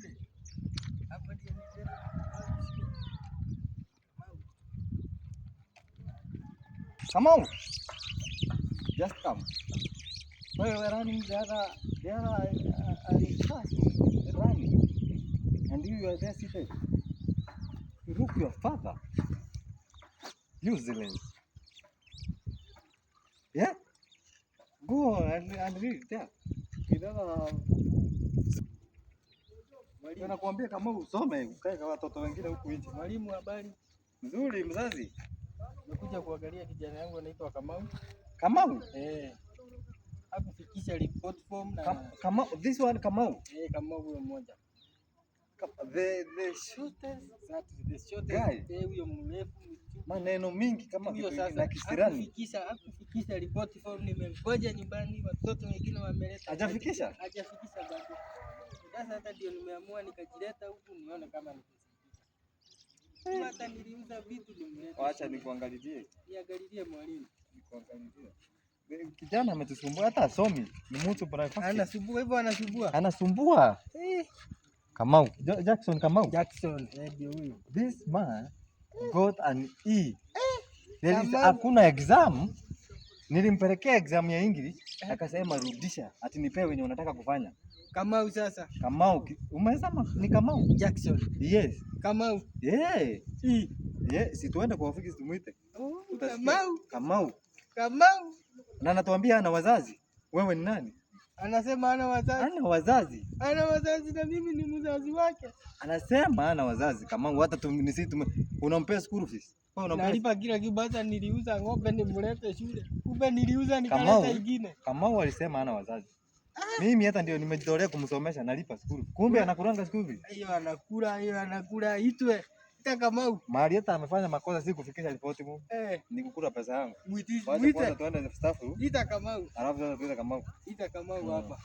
shule. Hapa ndio nilileta shule. Kamau, just come. Wewe running the other fast, running, and you are there seated. You look your father. Useless. Yeah? Go and read there. Nakwambia kama usome ukae kama watoto wengine huku nje. Mwalimu, habari? Nzuri mzazi. Nimekuja kuangalia kijana yangu anaitwa Kamau. Kamau? Hakufikisha report form na Kamau, this one Kamau. Kamau huyo mmoja. The shortest guy. Huyo mrefu maneno mingi kama hiyo kitu sasa. na kisirani. Hakufikisha report form, nimengoja nyumbani, watoto wengine wameleta. Hajafikisha bado. Sasa hata ndio nimeamua nikajileta huku nione kama nikifikisha. Hata niliuza vitu nimleta. Acha nikuangalilie. Niangalilie mwalimu. Nikuangalilie. Kijana ametusumbua hata asomi. Ni mtu bora. Anasumbua hivyo, anasumbua. Kamau, Jackson Kamau. Jackson, ndio huyo. This man got an E. Hakuna exam. Nilimpelekea exam ya English, akasema rudisha, ati nipewe wenye unataka kufanya. Kamau sasa. Kamau, umesema ni Kamau? Jackson. Yes. Kamau. E. Si tuende kwa ofisi tumuite. Kamau. Na anatuambia ana wazazi. Wewe ni nani? Anasema ana wazazi. Ana wazazi na mimi ni mzazi wake. Anasema ana wazazi. Kamau, hata unampea school fees. Nalipa kila kibata, niliuza ng'ombe nimlete shule. Kumbe niliuza nikaleta ingine. Kamau alisema ana wazazi. Mimi hata ndio nimejitolea kumsomesha, nalipa school. Kumbe anakuranga school fees. Hiyo anakula itwe. Kamau. Mahali hata amefanya makosa si kufikisha ripoti mu. Ni kukula pesa yangu. Mwite. Tuende staff. Ita Kamau. Alafu sasa tuende Kamau. Ita Kamau hapa.